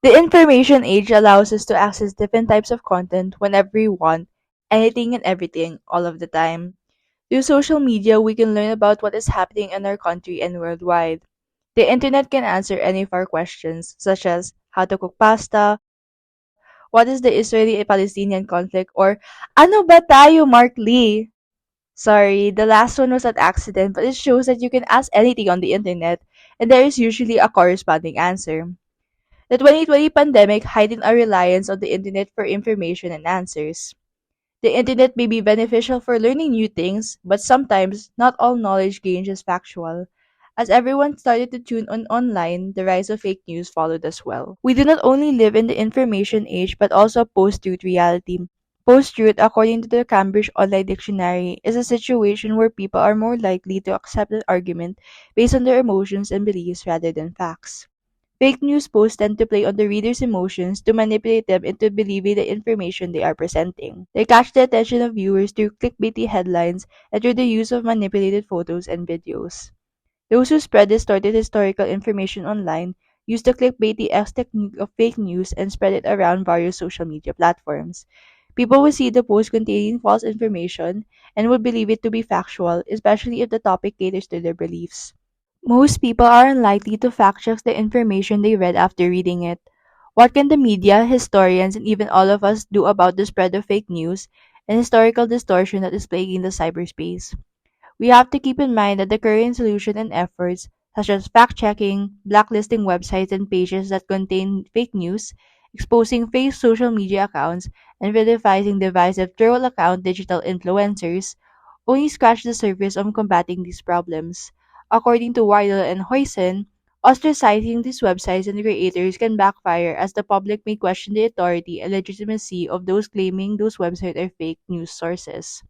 The information age allows us to access different types of content whenever we want, anything and everything, all of the time. Through social media, we can learn about what is happening in our country and worldwide. The internet can answer any of our questions, such as how to cook pasta, what is the Israeli-Palestinian conflict, or ano ba tayo, Mark Lee? Sorry, the last one was an accident, but it shows that you can ask anything on the internet, and there is usually a corresponding answer. The 2020 pandemic heightened our reliance on the internet for information and answers. The internet may be beneficial for learning new things, but sometimes not all knowledge gained is factual. As everyone started to tune on online, the rise of fake news followed as well. We do not only live in the information age, but also post-truth reality. Post-truth, according to the Cambridge Online Dictionary, is a situation where people are more likely to accept an argument based on their emotions and beliefs rather than facts. Fake news posts tend to play on the reader's emotions to manipulate them into believing the information they are presenting. They catch the attention of viewers through clickbaity headlines and through the use of manipulated photos and videos. Those who spread distorted historical information online use the clickbaity X technique of fake news and spread it around various social media platforms. People will see the post containing false information and would believe it to be factual, especially if the topic caters to their beliefs. Most people are unlikely to fact check the information they read after reading it. What can the media, historians, and even all of us do about the spread of fake news and historical distortion that is plaguing the cyberspace? We have to keep in mind that the current solution and efforts, such as fact checking, blacklisting websites and pages that contain fake news, exposing fake social media accounts, and vilifying divisive troll account digital influencers, only scratch the surface of combating these problems. According to Weidel and Huysen, ostracizing these websites and creators can backfire as the public may question the authority and legitimacy of those claiming those websites are fake news sources.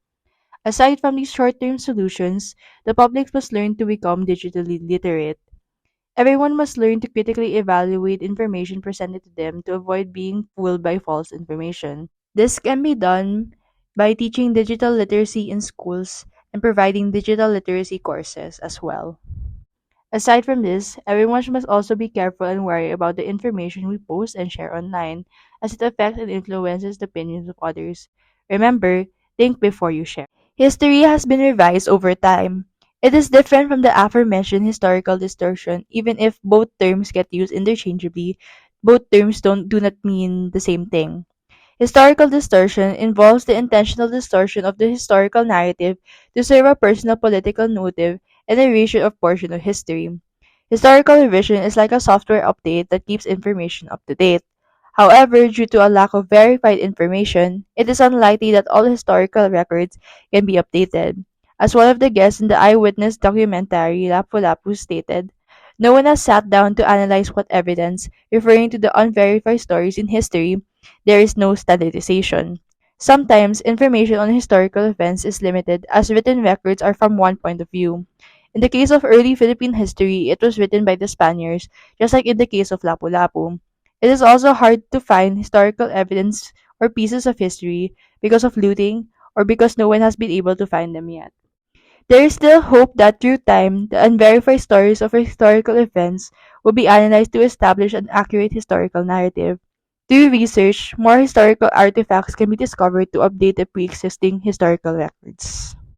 Aside from these short-term solutions, the public must learn to become digitally literate. Everyone must learn to critically evaluate information presented to them to avoid being fooled by false information. This can be done by teaching digital literacy in schools and providing digital literacy courses as well. Aside from this, everyone must also be careful and wary about the information we post and share online, as it affects and influences the opinions of others. Remember, think before you share. History has been revised over time. It is different from the aforementioned historical distortion, even if both terms get used interchangeably. Both terms do not mean the same thing. Historical distortion involves the intentional distortion of the historical narrative to serve a personal political motive and erasure of portion of history. Historical revision is like a software update that keeps information up to date. However, due to a lack of verified information, it is unlikely that all historical records can be updated. As one of the guests in the eyewitness documentary Lapu Lapu stated, no one has sat down to analyze what evidence, referring to the unverified stories in history, there is no standardization. Sometimes, information on historical events is limited as written records are from one point of view. In the case of early Philippine history, it was written by the Spaniards, just like in the case of Lapu-Lapu. It is also hard to find historical evidence or pieces of history because of looting or because no one has been able to find them yet. There is still hope that through time, the unverified stories of historical events will be analyzed to establish an accurate historical narrative. Through research, more historical artifacts can be discovered to update the pre-existing historical records.